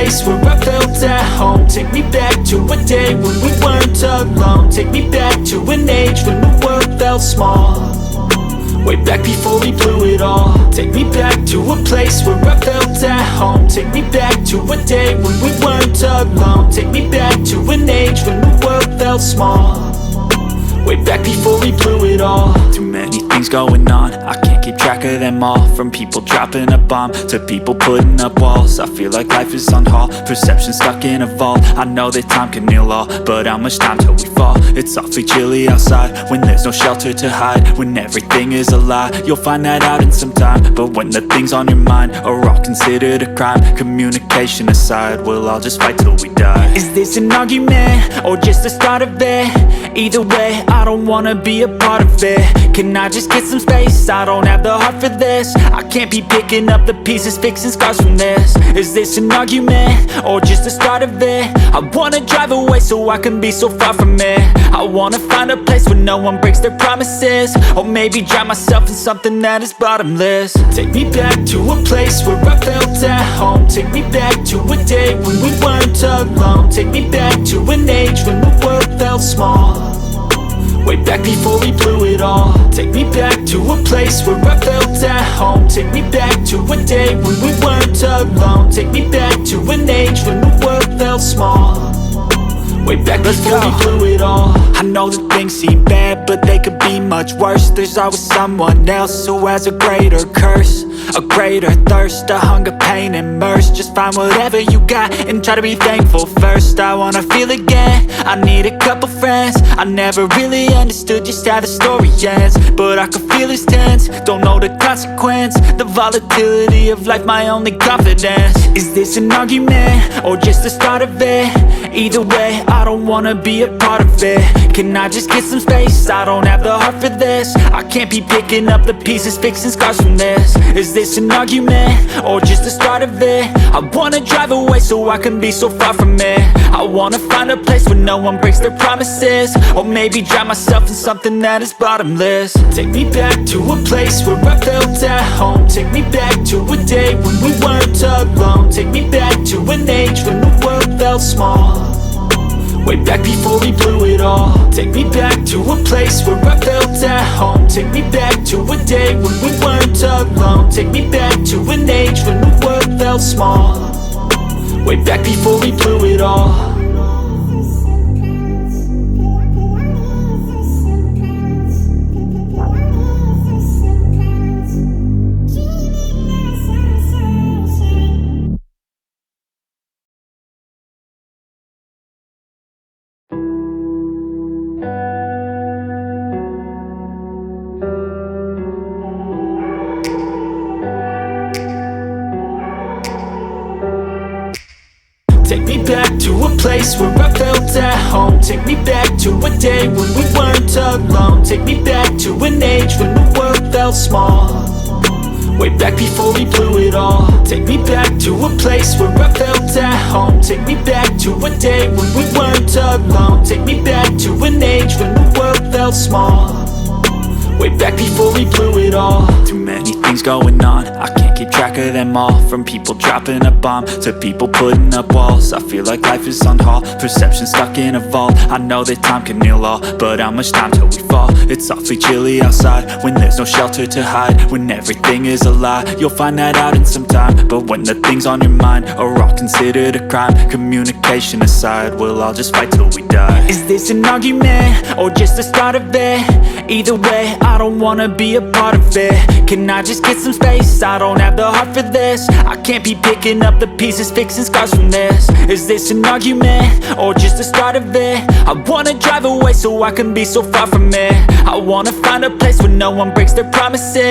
place where I felt at home. Take me back to a day when we weren't alone. Take me back to an age when the world felt small, way back before we blew it all. Take me back to a place where I felt at home. Take me back to a day when we weren't alone. Take me back to an age when the world felt small, way back before we blew it all. Too many things going on, I can't keep track of them all. From people dropping a bomb to people putting up walls. I feel like life is on hold, perception stuck in a vault. I know that time can heal all, but how much time till we fall? It's awfully chilly outside when there's no shelter to hide. When everything is a lie, you'll find that out in some time. But when the things on your mind are all considered a crime, communication aside, we'll all just fight till we die. Is this an argument or just the start of it? Either way, I don't wanna be a part of it. Can I just get some space? I don't have the heart for this. I can't be picking up the pieces, fixing scars from this. Is this an argument or just the start of it? I wanna drive away so I can be so far from it. I wanna find a place where no one breaks their promises, or maybe drown myself in something that is bottomless. Take me back to a place where I felt at home. Take me back to a day when we weren't alone. Take me back to an age when the world felt small, way back before we blew it all. Take me back to a place where I felt at home. Take me back to a day when we weren't alone. Take me back to an age when the world felt small, way back before we blew it all. I know that things seem bad, but they could be much worse. There's always someone else who has a greater curse, a greater thirst, a hunger, pain, and mercy. Just find whatever you got and try to be thankful first. I wanna feel again, I need a couple friends. I never really understood just how the story ends, but I can feel it's tense, don't know the consequence. The volatility of life, my only confidence. Is this an argument or just the start of it? Either way, I don't wanna be a part of it. Can I just get some space? I don't have the heart for this. I can't be picking up the pieces, fixing scars from this. Is this an argument or just the start of it? I wanna drive away so I can be so far from it. I wanna find a place where no one breaks their promises, or maybe drown myself in something that is bottomless. Take me back to a place where I felt at home. Take me back to a day when we weren't alone. Take me back to an age when the world felt small, way back before we blew it all. Take me back to a place where I felt at home. Take me back to a day when we weren't alone. Take me back to an age when the world felt small, way back before we blew it all. Take me back to a place where I felt at home. Take me back to a day when we weren't alone. Take me back to an age when the world felt small, way back before we blew it all. Take me back to a place where I felt at home. Take me back to a day when we weren't alone. Take me back to an age when the world felt small, way back before we blew it all. Too many things going on, I can't keep track of them all. From people dropping a bomb to people putting up walls. I feel like life is on hold, perception stuck in a vault. I know that time can heal all, but how much time till we fall? It's awfully chilly outside when there's no shelter to hide. When everything is a lie, you'll find that out in some time. But when the things on your mind are all considered a crime, communication aside, we'll all just fight till we die. Is this an argument or just the start of it? Either way, I don't wanna be a part of it. Can I just get some space? I don't have the heart for this. I can't be picking up the pieces, fixing scars from this. Is this an argument or just the start of it? I wanna drive away so I can be so far from it. I wanna find a place where no one breaks their promises.